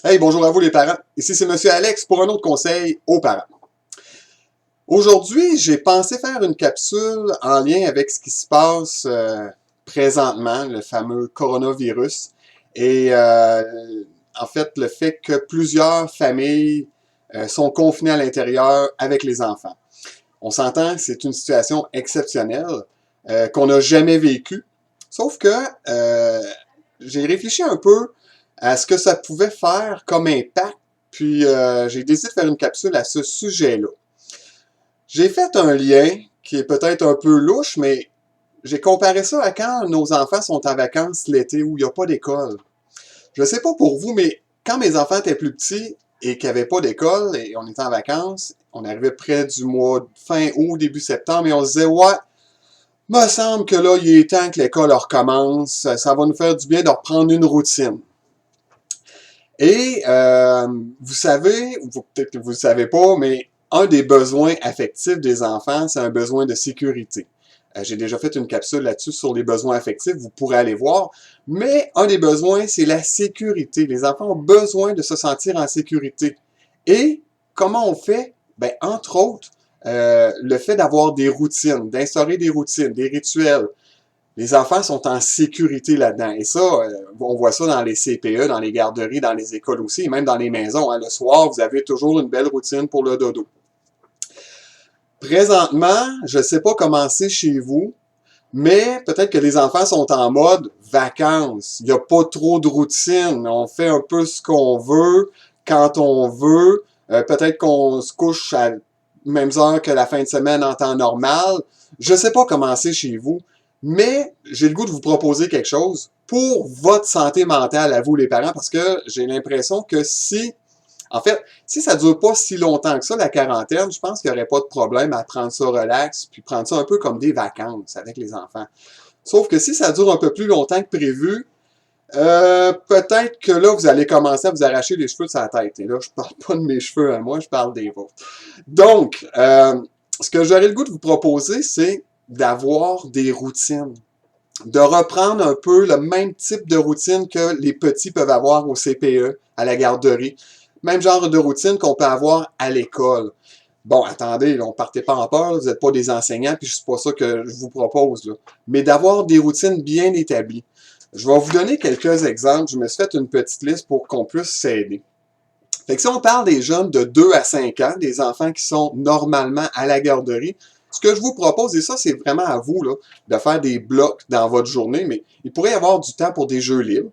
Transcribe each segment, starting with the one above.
Hey, bonjour à vous les parents. Ici c'est Monsieur Alex pour un autre conseil aux parents. Aujourd'hui, j'ai pensé faire une capsule en lien avec ce qui se passe présentement, le fameux coronavirus, et en fait le fait que plusieurs familles sont confinées à l'intérieur avec les enfants. On s'entend que c'est une situation exceptionnelle qu'on n'a jamais vécue, sauf que j'ai réfléchi un peu à ce que ça pouvait faire comme impact, puis j'ai décidé de faire une capsule à ce sujet-là. J'ai fait un lien qui est peut-être un peu louche, mais j'ai comparé ça à quand nos enfants sont en vacances l'été où il n'y a pas d'école. Je sais pas pour vous, mais quand mes enfants étaient plus petits et qu'il n'y avait pas d'école et on était en vacances, on arrivait près du mois de fin août, début septembre, et on se disait, ouais, me semble que là, il est temps que l'école recommence, ça va nous faire du bien de reprendre une routine. Et vous savez, ou peut-être que vous ne le savez pas, mais un des besoins affectifs des enfants, c'est un besoin de sécurité. J'ai déjà fait une capsule là-dessus sur les besoins affectifs, vous pourrez aller voir. Mais un des besoins, c'est la sécurité. Les enfants ont besoin de se sentir en sécurité. Et comment on fait? Ben, entre autres, le fait d'avoir des routines, d'instaurer des routines, des rituels. Les enfants sont en sécurité là-dedans. Et ça, on voit ça dans les CPE, dans les garderies, dans les écoles aussi, et même dans les maisons. Hein. Le soir, vous avez toujours une belle routine pour le dodo. Présentement, je ne sais pas comment c'est chez vous, mais peut-être que les enfants sont en mode vacances. Il n'y a pas trop de routine. On fait un peu ce qu'on veut, quand on veut. Peut-être qu'on se couche à mêmes heures que la fin de semaine en temps normal. Je ne sais pas comment c'est chez vous, mais j'ai le goût de vous proposer quelque chose pour votre santé mentale à vous les parents, parce que j'ai l'impression que en fait, si ça dure pas si longtemps que ça, la quarantaine, je pense qu'il n'y aurait pas de problème à prendre ça relax, puis prendre ça un peu comme des vacances avec les enfants. Sauf que si ça dure un peu plus longtemps que prévu, peut-être que là, vous allez commencer à vous arracher les cheveux de sa tête. Et là, je parle pas de mes cheveux à moi, je parle des vôtres. Donc, ce que j'aurais le goût de vous proposer, c'est d'avoir des routines. De reprendre un peu le même type de routine que les petits peuvent avoir au CPE, à la garderie. Même genre de routine qu'on peut avoir à l'école. Bon, attendez, là, on partez pas en peur, vous n'êtes pas des enseignants, puis c'est pas ça que je vous propose, là. Mais d'avoir des routines bien établies. Je vais vous donner quelques exemples. Je me suis fait une petite liste pour qu'on puisse s'aider. Fait que si on parle des jeunes de 2 à 5 ans, des enfants qui sont normalement à la garderie, ce que je vous propose, et ça c'est vraiment à vous, là, de faire des blocs dans votre journée, mais il pourrait y avoir du temps pour des jeux libres.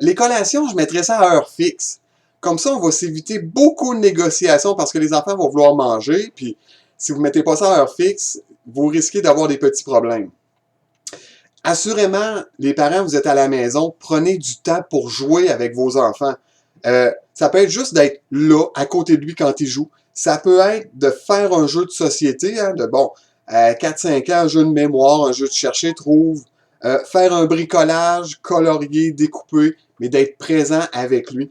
Les collations, je mettrais ça à heure fixe. Comme ça, on va s'éviter beaucoup de négociations parce que les enfants vont vouloir manger, puis si vous ne mettez pas ça à heure fixe, vous risquez d'avoir des petits problèmes. Assurément, les parents, vous êtes à la maison, prenez du temps pour jouer avec vos enfants. Ça peut être juste d'être là, à côté de lui quand il joue. Ça peut être de faire un jeu de société, hein, de bon, 4-5 ans, un jeu de mémoire, un jeu de chercher, trouve, faire un bricolage, colorier, découper, mais d'être présent avec lui.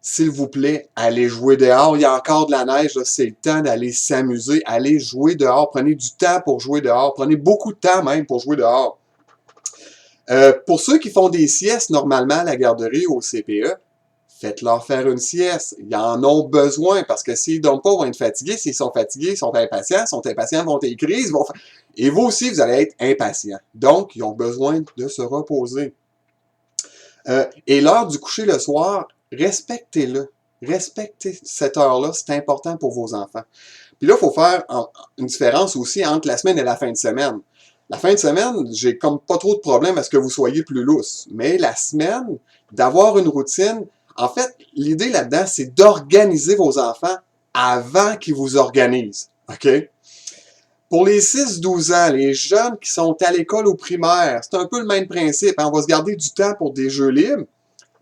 S'il vous plaît, allez jouer dehors. Il y a encore de la neige, c'est le temps d'aller s'amuser. Allez jouer dehors. Prenez du temps pour jouer dehors. Prenez beaucoup de temps même pour jouer dehors. Pour ceux qui font des siestes normalement à la garderie ou au CPE, faites-leur faire une sieste. Ils en ont besoin parce que s'ils ne dorment pas, ils vont être fatigués. S'ils sont fatigués, ils sont impatients. Vont être crises. Et vous aussi, vous allez être impatients. Donc, ils ont besoin de se reposer. Et l'heure du coucher le soir, respectez-le. Respectez cette heure-là, c'est important pour vos enfants. Puis là, il faut faire une différence aussi entre la semaine et la fin de semaine. La fin de semaine, j'ai comme pas trop de problème à ce que vous soyez plus lousse. Mais la semaine, d'avoir une routine, en fait, l'idée là-dedans, c'est d'organiser vos enfants avant qu'ils vous organisent. OK? Pour les 6-12 ans, les jeunes qui sont à l'école ou primaire, c'est un peu le même principe. Hein? On va se garder du temps pour des jeux libres.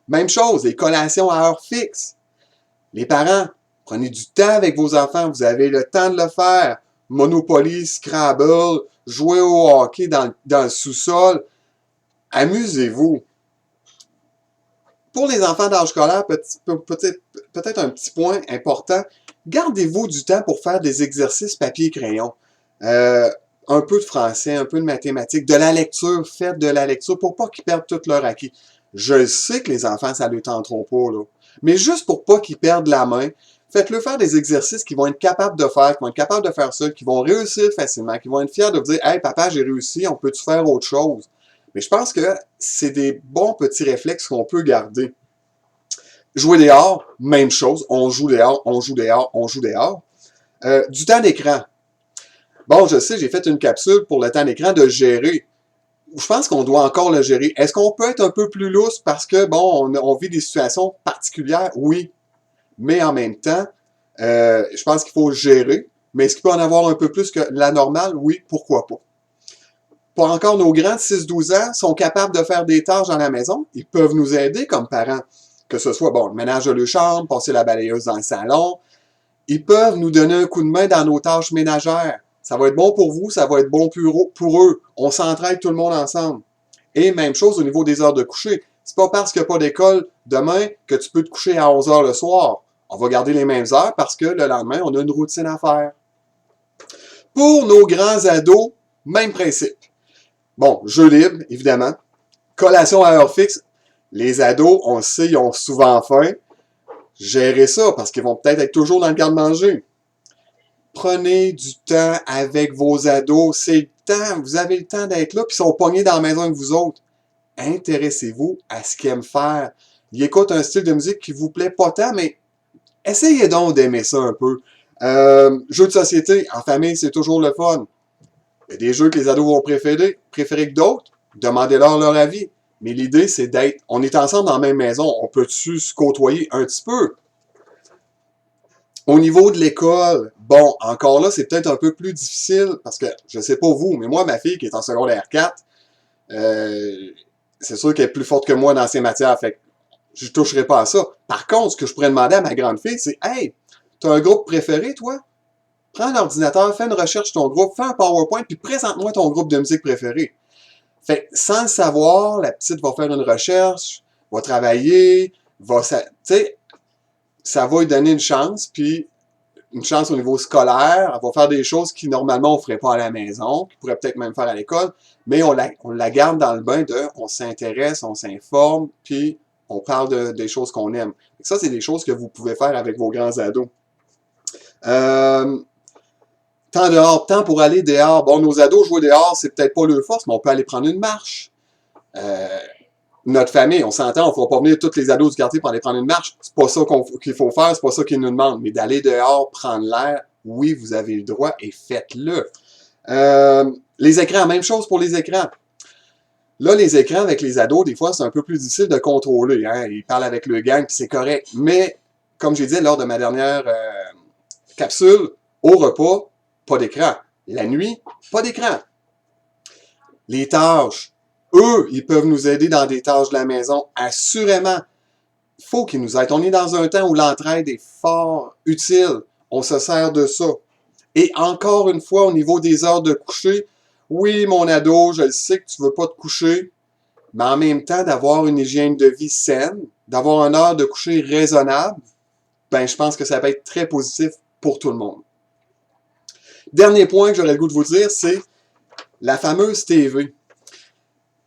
Même chose, les collations à heure fixe. Les parents, prenez du temps avec vos enfants. Vous avez le temps de le faire. Monopoly, Scrabble, jouer au hockey dans le sous-sol. Amusez-vous. Pour les enfants d'âge scolaire, peut-être un petit point important, gardez-vous du temps pour faire des exercices papier et crayon. Un peu de français, un peu de mathématiques, de la lecture, faites de la lecture pour pas qu'ils perdent tout leur acquis. Je le sais que les enfants, ça ne les tenteront pas, là. Mais juste pour pas qu'ils perdent la main, faites-le faire des exercices qu'ils vont être capables de faire, qui vont être capables de faire ça, qui vont réussir facilement, qui vont être fiers de vous dire « Hey, papa, j'ai réussi, on peut-tu faire autre chose? » Mais je pense que c'est des bons petits réflexes qu'on peut garder. Jouer dehors, même chose. On joue dehors, on joue dehors, on joue dehors. Du temps d'écran. Bon, je sais, j'ai fait une capsule pour le temps d'écran de gérer. Je pense qu'on doit encore le gérer. Est-ce qu'on peut être un peu plus lousse parce que, bon, on vit des situations particulières? Oui. Mais en même temps, je pense qu'il faut gérer. Mais est-ce qu'il peut en avoir un peu plus que la normale? Oui, pourquoi pas. Pour encore nos grands de 6-12 ans sont capables de faire des tâches dans la maison. Ils peuvent nous aider comme parents. Que ce soit, bon, le ménage de leur chambre, passer la balayeuse dans le salon. Ils peuvent nous donner un coup de main dans nos tâches ménagères. Ça va être bon pour vous, ça va être bon pour eux. On s'entraide tout le monde ensemble. Et même chose au niveau des heures de coucher. C'est pas parce qu'il n'y a pas d'école demain que tu peux te coucher à 11 heures le soir. On va garder les mêmes heures parce que le lendemain, on a une routine à faire. Pour nos grands ados, même principe. Bon, jeu libre, évidemment. Collation à heure fixe. Les ados, on le sait, ils ont souvent faim. Gérez ça parce qu'ils vont peut-être être toujours dans le garde-manger. Prenez du temps avec vos ados. C'est le temps. Vous avez le temps d'être là, puis ils sont pognés dans la maison avec vous autres. Intéressez-vous à ce qu'ils aiment faire. Ils écoutent un style de musique qui vous plaît pas tant, mais essayez donc d'aimer ça un peu. Jeux de société, en famille, c'est toujours le fun. Il y a des jeux que les ados vont préférer que d'autres. Demandez-leur leur avis. Mais l'idée, c'est d'être... On est ensemble dans la même maison. On peut-tu se côtoyer un petit peu? Au niveau de l'école, bon, encore là, c'est peut-être un peu plus difficile parce que, je sais pas vous, mais moi, ma fille qui est en secondaire 4, c'est sûr qu'elle est plus forte que moi dans ces matières, fait que je toucherai pas à ça. Par contre, ce que je pourrais demander à ma grande fille, c'est « Hey, t'as un groupe préféré, toi? Prends un ordinateur, fais une recherche sur ton groupe, fais un PowerPoint, puis présente-moi ton groupe de musique préféré. » Fait que, sans le savoir, la petite va faire une recherche, va travailler, tu sais, ça va lui donner une chance, puis une chance au niveau scolaire. Elle va faire des choses qui, normalement, on ne ferait pas à la maison, qu'on pourrait peut-être même faire à l'école, mais on la garde dans le bain de on s'intéresse, on s'informe, puis on parle des choses qu'on aime. Ça, c'est des choses que vous pouvez faire avec vos grands ados. Temps dehors, temps pour aller dehors. Bon, nos ados jouer dehors, c'est peut-être pas leur force, mais on peut aller prendre une marche. Notre famille, on s'entend, on ne fera pas venir tous les ados du quartier pour aller prendre une marche. C'est pas ça qu'il faut faire, c'est pas ça qu'ils nous demandent. Mais d'aller dehors, prendre l'air, oui, vous avez le droit et faites-le. Les écrans, même chose pour les écrans. Là, les écrans avec les ados, des fois, c'est un peu plus difficile de contrôler. Hein? Ils parlent avec le gang, puis c'est correct. Mais, comme j'ai dit lors de ma dernière capsule, au repas, pas d'écran. La nuit, pas d'écran. Les tâches, eux, ils peuvent nous aider dans des tâches de la maison, assurément. Il faut qu'ils nous aident. On est dans un temps où l'entraide est fort utile. On se sert de ça. Et encore une fois, au niveau des heures de coucher, oui, mon ado, je sais que tu veux pas te coucher, mais en même temps, d'avoir une hygiène de vie saine, d'avoir une heure de coucher raisonnable, ben, je pense que ça va être très positif pour tout le monde. Dernier point que j'aurais le goût de vous dire, c'est la fameuse TV.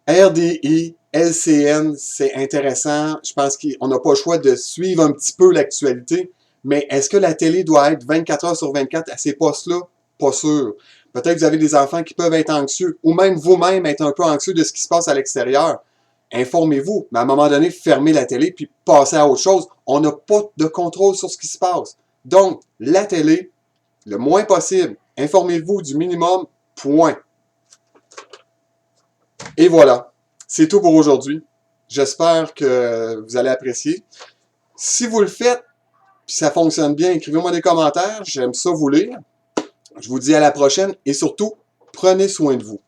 RDI, LCN, c'est intéressant. Je pense qu'on n'a pas le choix de suivre un petit peu l'actualité. Mais est-ce que la télé doit être 24 heures sur 24 à ces postes-là? Pas sûr. Peut-être que vous avez des enfants qui peuvent être anxieux, ou même vous-même être un peu anxieux de ce qui se passe à l'extérieur. Informez-vous, mais à un moment donné, fermez la télé puis passez à autre chose. On n'a pas de contrôle sur ce qui se passe. Donc, la télé, le moins possible. Informez-vous du minimum, point. Et voilà, c'est tout pour aujourd'hui. J'espère que vous allez apprécier. Si vous le faites, puis ça fonctionne bien, écrivez-moi des commentaires. J'aime ça vous lire. Je vous dis à la prochaine et surtout, prenez soin de vous.